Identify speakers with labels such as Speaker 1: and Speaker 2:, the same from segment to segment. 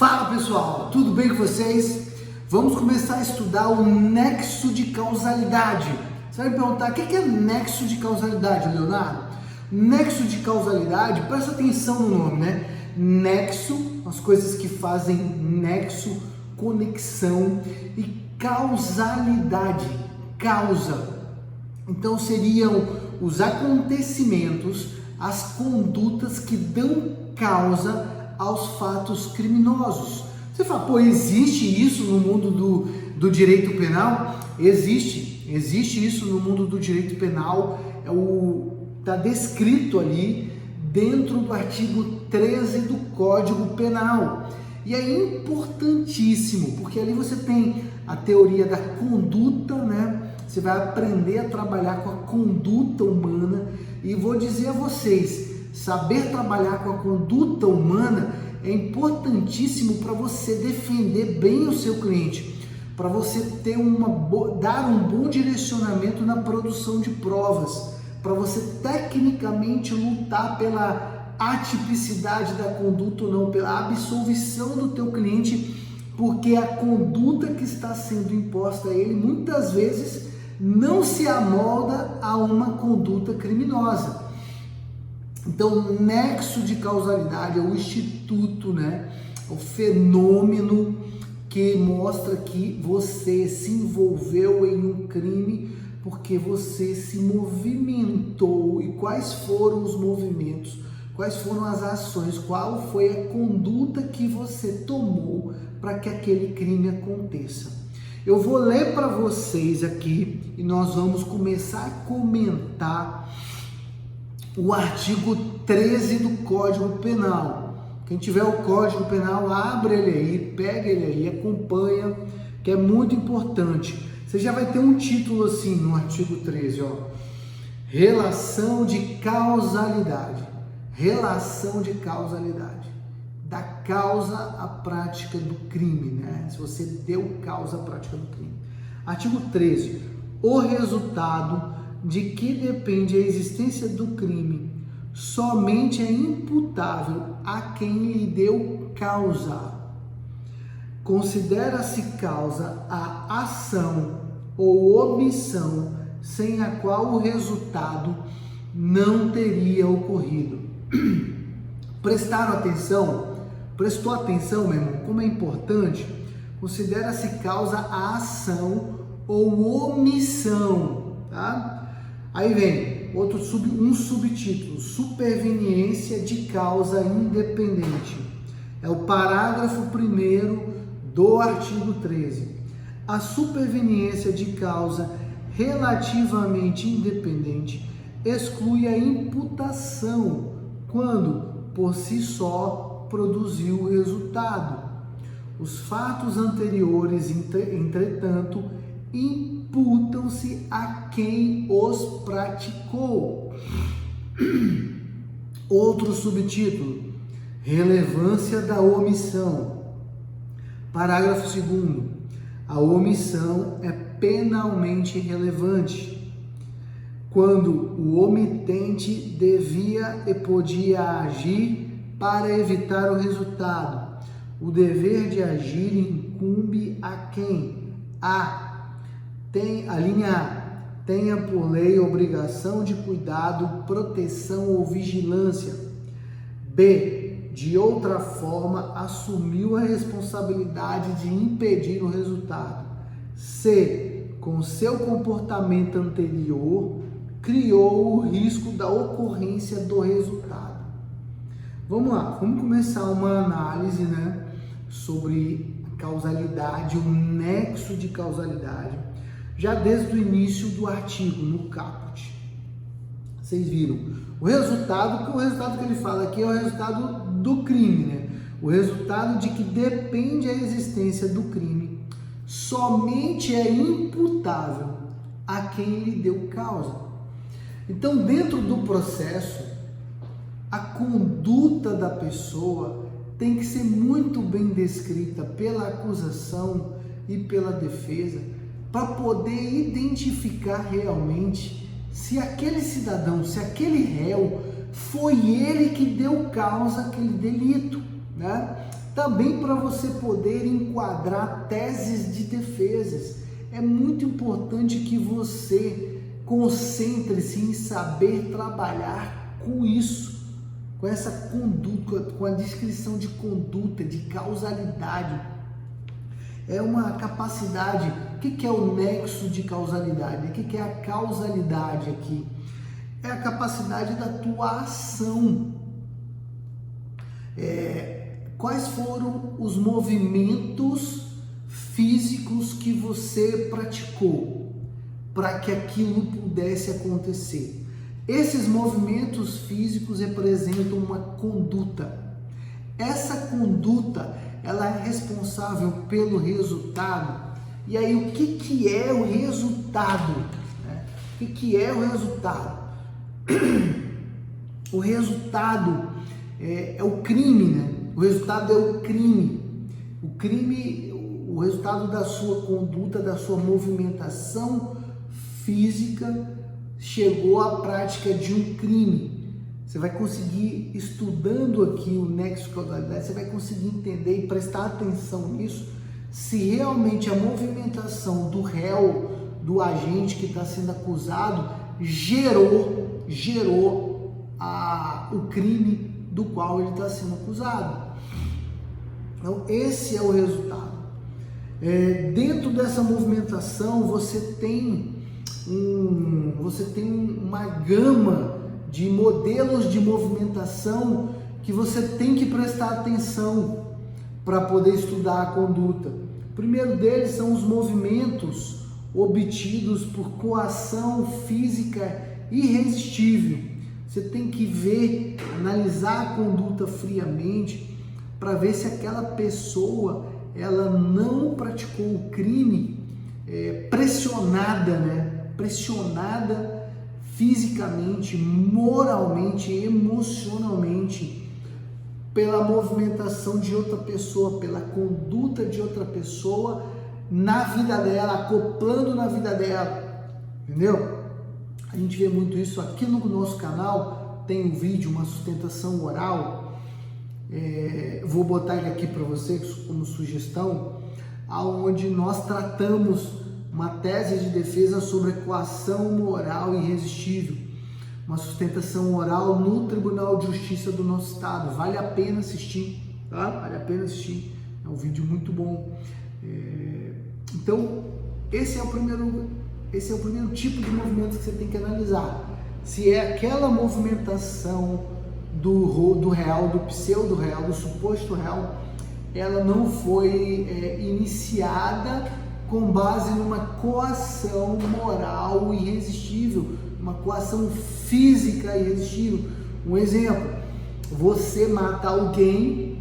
Speaker 1: Fala pessoal, tudo bem com vocês? Vamos começar a estudar o nexo de causalidade. Você vai me perguntar, o que é nexo de causalidade, Leonardo? Nexo de causalidade, presta atenção no nome, né? Nexo, as coisas que fazem nexo, conexão, e causalidade, causa. Então seriam os acontecimentos, as condutas que dão causa aos fatos criminosos. Você fala, pô, existe isso no mundo do direito penal? Existe isso no mundo do direito penal, está descrito ali dentro do artigo 13 do Código Penal. E é importantíssimo, porque ali você tem a teoria da conduta, né? Você vai aprender a trabalhar com a conduta humana, e vou dizer a vocês, saber trabalhar com a conduta humana é importantíssimo para você defender bem o seu cliente, para você ter dar um bom direcionamento na produção de provas, para você tecnicamente lutar pela atipicidade da conduta ou não, pela absolvição do teu cliente, porque a conduta que está sendo imposta a ele muitas vezes não se amolda a uma conduta criminosa. Então, o nexo de causalidade é o instituto, né? O fenômeno que mostra que você se envolveu em um crime porque você se movimentou. E quais foram os movimentos? Quais foram as ações? Qual foi a conduta que você tomou para que aquele crime aconteça? Eu vou ler para vocês aqui e nós vamos começar a comentar o artigo 13 do Código Penal. Quem tiver o Código Penal, abre ele aí, pega ele aí, acompanha, que é muito importante. Você já vai ter um título assim no artigo 13, ó. Relação de causalidade. Relação de causalidade. Da causa à prática do crime, né? Se você deu causa à prática do crime. Artigo 13. O resultado de que depende a existência do crime somente é imputável a quem lhe deu causa. Considera-se causa a ação ou omissão sem a qual o resultado não teria ocorrido. Prestaram atenção? Prestou atenção, meu irmão? Como é importante? Considera-se causa a ação ou omissão, tá? Aí vem um subtítulo, superveniência de causa independente. É o parágrafo 1º do artigo 13. A superveniência de causa relativamente independente exclui a imputação quando, por si só, produziu o resultado. Os fatos anteriores, entretanto, imputam-se a quem os praticou. Outro subtítulo, relevância da omissão. Parágrafo 2º. A omissão é penalmente relevante quando o omitente devia e podia agir para evitar o resultado. O dever de agir incumbe a quem? A linha A, tenha por lei obrigação de cuidado, proteção ou vigilância. B, de outra forma, assumiu a responsabilidade de impedir o resultado. C, com seu comportamento anterior, criou o risco da ocorrência do resultado. Vamos lá, vamos começar uma análise, né, sobre a causalidade, o nexo de causalidade, já desde o início do artigo, no caput. Vocês viram? O resultado que ele fala aqui é o resultado do crime, né? O resultado de que depende a existência do crime somente é imputável a quem lhe deu causa. Então, dentro do processo, a conduta da pessoa tem que ser muito bem descrita pela acusação e pela defesa para poder identificar realmente se aquele cidadão, se aquele réu foi ele que deu causa àquele delito, né? também para você poder enquadrar teses de defesas. É muito importante que você concentre-se em saber trabalhar com isso, com essa conduta, com a descrição de conduta, de causalidade. É uma capacidade. O que é o nexo de causalidade? O que é a causalidade aqui? É a capacidade da tua ação. Quais foram os movimentos físicos que você praticou para que aquilo pudesse acontecer? Esses movimentos físicos representam uma conduta. Essa conduta, ela é responsável pelo resultado. E aí, o que é o resultado? O que é o resultado? O resultado é o crime, né? O resultado é o crime. O resultado da sua conduta, da sua movimentação física chegou à prática de um crime. Você vai conseguir, estudando aqui o nexo de causalidade, você vai conseguir entender e prestar atenção nisso, se realmente a movimentação do réu, do agente que está sendo acusado, gerou o crime do qual ele está sendo acusado. Então, esse é o resultado. Dentro dessa movimentação, você tem uma gama de modelos de movimentação que você tem que prestar atenção para poder estudar a conduta. O primeiro deles são os movimentos obtidos por coação física irresistível. Você tem que ver, analisar a conduta friamente para ver se aquela pessoa ela não praticou o crime pressionada, né? Pressionada fisicamente, moralmente, emocionalmente pela movimentação de outra pessoa, pela conduta de outra pessoa na vida dela, acoplando na vida dela, entendeu? A gente vê muito isso aqui no nosso canal. Tem um vídeo, uma sustentação oral, vou botar ele aqui para vocês como sugestão, aonde nós tratamos uma tese de defesa sobre coação moral irresistível, uma sustentação oral no Tribunal de Justiça do nosso estado. Vale a pena assistir, tá? Vale a pena assistir, é um vídeo muito bom. Então, esse é o primeiro tipo de movimento que você tem que analisar. Se é aquela movimentação do real, do pseudo-real, do suposto real, ela não foi iniciada com base numa coação moral irresistível, uma coação física irresistível. Um exemplo, você mata alguém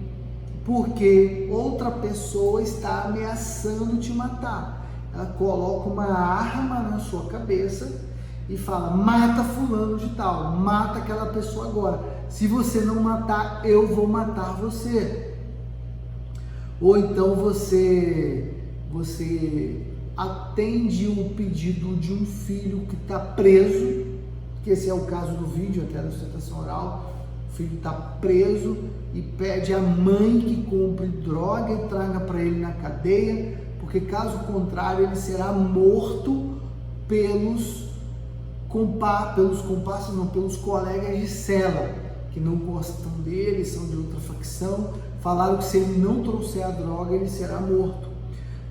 Speaker 1: porque outra pessoa está ameaçando te matar. Ela coloca uma arma na sua cabeça e fala: mata fulano de tal, mata aquela pessoa agora. Se você não matar, eu vou matar você. Ou então você atende o pedido de um filho que está preso, que esse é o caso do vídeo até da sustentação oral. O filho está preso e pede à mãe que compre droga e traga para ele na cadeia, porque caso contrário ele será morto pelos colegas de cela, que não gostam dele, são de outra facção, falaram que se ele não trouxer a droga ele será morto.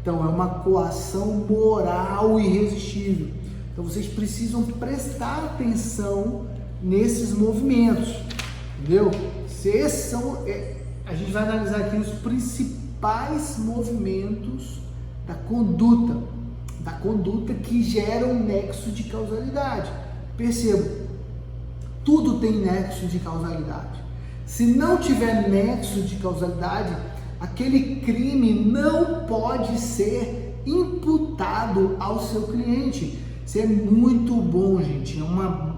Speaker 1: Então é uma coação moral irresistível. Então vocês precisam prestar atenção nesses movimentos, entendeu? A gente vai analisar aqui os principais movimentos da conduta que geram nexo de causalidade. Perceba, tudo tem nexo de causalidade. Se não tiver nexo de causalidade, aquele crime não pode ser imputado ao seu cliente. Isso é muito bom, gente.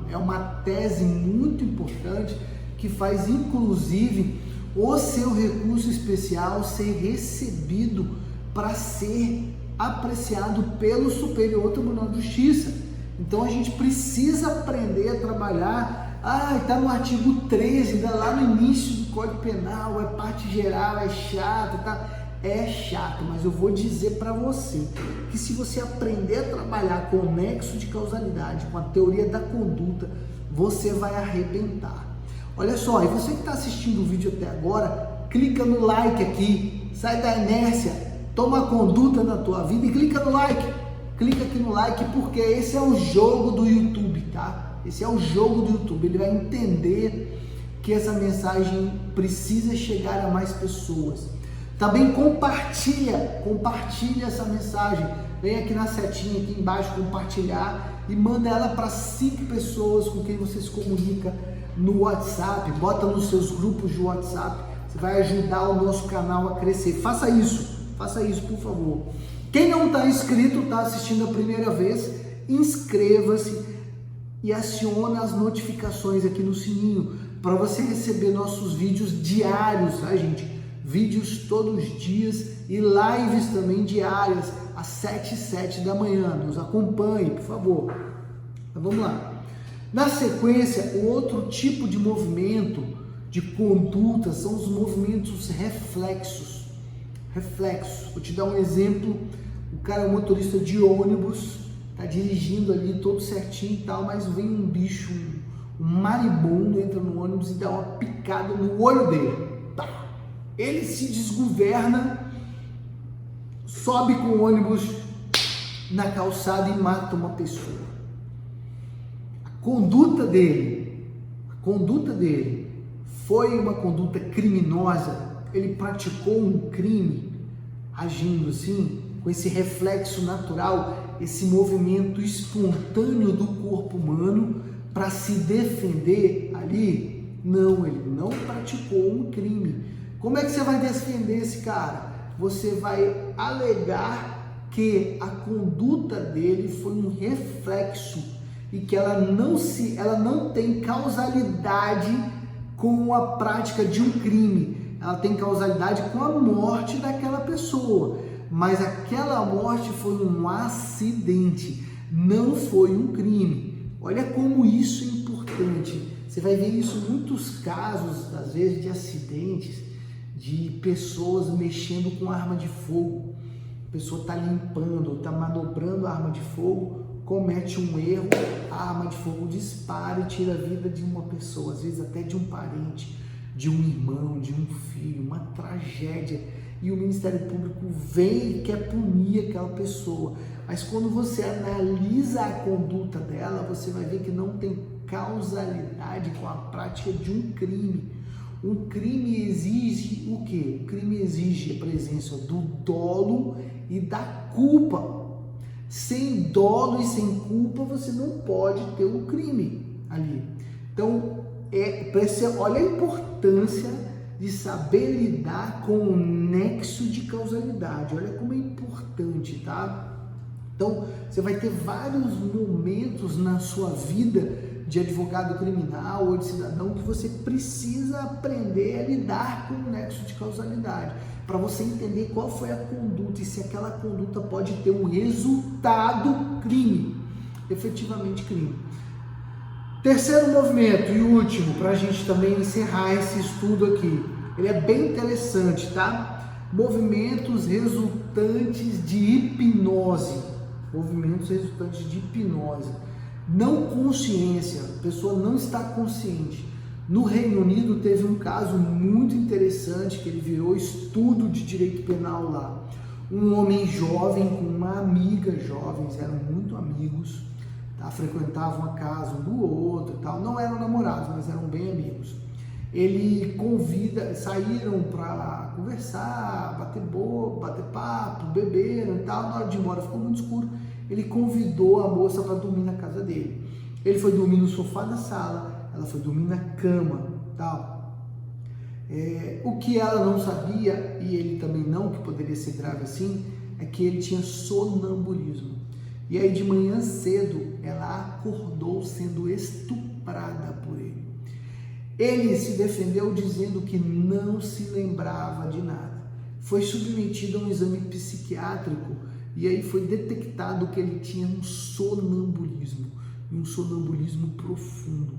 Speaker 1: É uma tese muito importante que faz, inclusive, o seu recurso especial ser recebido para ser apreciado pelo Superior Tribunal de Justiça. Então a gente precisa aprender a trabalhar Está no artigo 13, lá no início do Código Penal, é parte geral, é chato, tá? É chato, mas eu vou dizer para você que se você aprender a trabalhar com o nexo de causalidade, com a teoria da conduta, você vai arrebentar. Olha só, e você que está assistindo o vídeo até agora, clica no like aqui, sai da inércia, toma a conduta na tua vida e clica no like. Clica aqui no like porque esse é o jogo do YouTube, tá? Esse é o jogo do YouTube, ele vai entender que essa mensagem precisa chegar a mais pessoas. Também compartilha essa mensagem. Vem aqui na setinha aqui embaixo, compartilhar e manda ela para 5 pessoas com quem você se comunica no WhatsApp. Bota nos seus grupos de WhatsApp. Você vai ajudar o nosso canal a crescer. Faça isso por favor. Quem não está inscrito, está assistindo a primeira vez, inscreva-se e aciona as notificações aqui no sininho para você receber nossos vídeos diários, tá, gente? Vídeos todos os dias e lives também diárias às 7 e 7 da manhã. Nos acompanhe, por favor. Então, vamos lá. Na sequência, o outro tipo de movimento, de conduta, são os movimentos reflexos. Vou te dar um exemplo. O cara é um motorista de ônibus, tá dirigindo ali todo certinho e tal, mas vem um bicho, um maribondo, entra no ônibus e dá uma picada no olho dele. Tá. Ele se desgoverna, sobe com o ônibus na calçada e mata uma pessoa. A conduta dele foi uma conduta criminosa. Ele praticou um crime agindo assim, com esse reflexo natural, esse movimento espontâneo do corpo humano para se defender ali. Não, ele não praticou um crime. Como é que você vai defender esse cara? Você vai alegar que a conduta dele foi um reflexo e que ela não tem causalidade com a prática de um crime. Ela tem causalidade com a morte daquela pessoa, mas aquela morte foi um acidente, não foi um crime. Olha como isso é importante. Você vai ver isso em muitos casos, às vezes, de acidentes, de pessoas mexendo com arma de fogo. A pessoa está limpando, está manobrando a arma de fogo, comete um erro, a arma de fogo dispara e tira a vida de uma pessoa, às vezes até de um parente, de um irmão, de um filho, uma tragédia. E o Ministério Público vem e quer punir aquela pessoa. Mas quando você analisa a conduta dela, você vai ver que não tem causalidade com a prática de um crime. Um crime exige o quê? O crime exige a presença do dolo e da culpa. Sem dolo e sem culpa, você não pode ter um crime ali. Então, olha a importância de saber lidar com o nexo de causalidade. Olha como é importante, tá? Então, você vai ter vários momentos na sua vida de advogado criminal ou de cidadão que você precisa aprender a lidar com o nexo de causalidade, para você entender qual foi a conduta e se aquela conduta pode ter um resultado crime, efetivamente crime. Terceiro movimento e último, para a gente também encerrar esse estudo aqui, ele é bem interessante, tá? Movimentos resultantes de hipnose. Não consciência, a pessoa não está consciente. No Reino Unido teve um caso muito interessante que ele virou estudo de direito penal lá. Um homem jovem com uma amiga, jovens, eram muito amigos, tá? Frequentavam a casa um do outro e tal, não eram namorados, mas eram bem amigos. Ele saíram para conversar, bater papo, beberam e tal. Na hora de ir embora ficou muito escuro. Ele convidou a moça para dormir na casa dele. Ele foi dormir no sofá da sala, ela foi dormir na cama, tal. O que ela não sabia, e ele também não, que poderia ser grave assim, é que ele tinha sonambulismo. E aí de manhã cedo ela acordou sendo estuprada por ele. Ele se defendeu dizendo que não se lembrava de nada. Foi submetido a um exame psiquiátrico e aí foi detectado que ele tinha um sonambulismo, e um sonambulismo profundo.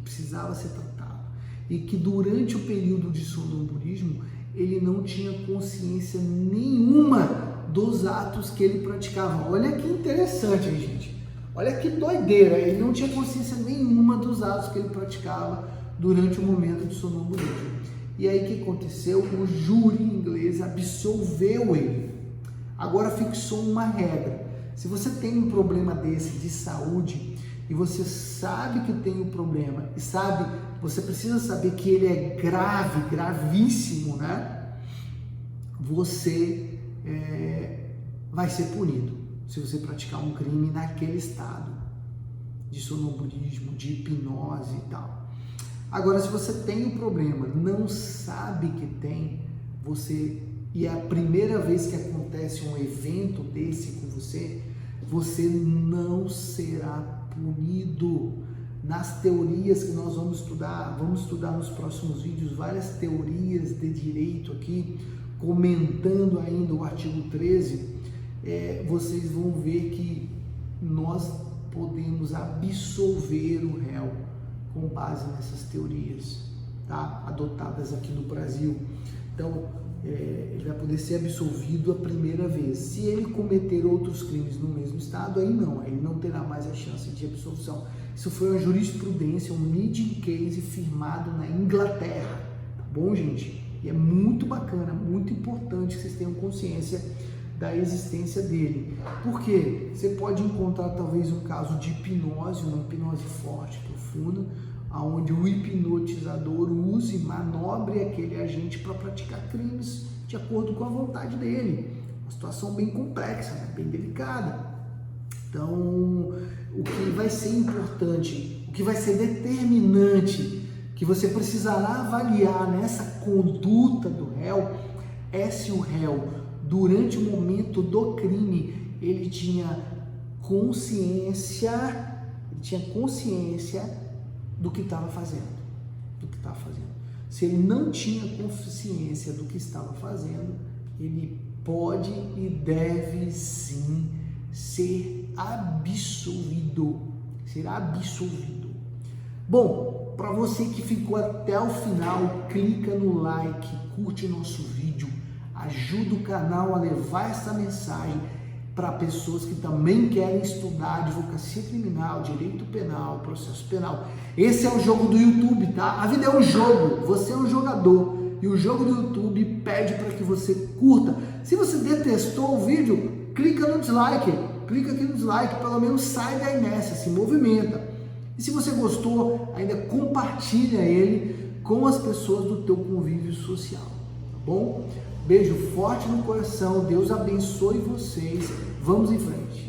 Speaker 1: que precisava ser tratado, e que durante o período de sonambulismo ele não tinha consciência nenhuma dos atos que ele praticava. Olha que interessante, hein, gente? Olha que doideira, ele não tinha consciência nenhuma dos atos que ele praticava durante o momento de sonambulismo. E aí o que aconteceu? O júri inglês absolveu ele. Agora fixou uma regra. Se você tem um problema desse de saúde e você sabe que tem um problema e você precisa saber que ele é grave, gravíssimo, né? Você vai ser punido se você praticar um crime naquele estado de sonambulismo, de hipnose e tal. Agora, se você tem um problema, não sabe que tem, e é a primeira vez que acontece um evento desse com você, você não será punido. Nas teorias que nós vamos estudar nos próximos vídeos várias teorias de direito aqui, comentando ainda o artigo 13, vocês vão ver que nós podemos absolver o réu com base nessas teorias, tá? Adotadas aqui no Brasil. Então, ele vai poder ser absolvido a primeira vez. Se ele cometer outros crimes no mesmo estado, aí não, ele não terá mais a chance de absolvição. Isso foi uma jurisprudência, um leading case firmado na Inglaterra, tá bom, gente? E é muito bacana, muito importante que vocês tenham consciência da existência dele. Por quê? Você pode encontrar talvez um caso de hipnose, uma hipnose forte, profunda, onde o hipnotizador use, manobre aquele agente para praticar crimes de acordo com a vontade dele. Uma situação bem complexa, né? Bem delicada. Então, o que vai ser importante, o que vai ser determinante, que você precisará avaliar nessa conduta do réu, é se o réu, durante o momento do crime, ele tinha consciência do que estava fazendo, Se ele não tinha consciência do que estava fazendo, ele pode e deve sim ser absolvido, será absolvido. Bom, para você que ficou até o final, clica no like, curte o nosso vídeo, ajuda o canal a levar essa mensagem para pessoas que também querem estudar advocacia criminal, direito penal, processo penal. Esse é o jogo do YouTube, tá? A vida é um jogo, você é um jogador e o jogo do YouTube pede para que você curta. Se você detestou o vídeo, clica no dislike, clica aqui no dislike, pelo menos sai da inércia, se movimenta. E se você gostou, ainda compartilha ele com as pessoas do teu convívio social, tá bom? Beijo forte no coração, Deus abençoe vocês, vamos em frente.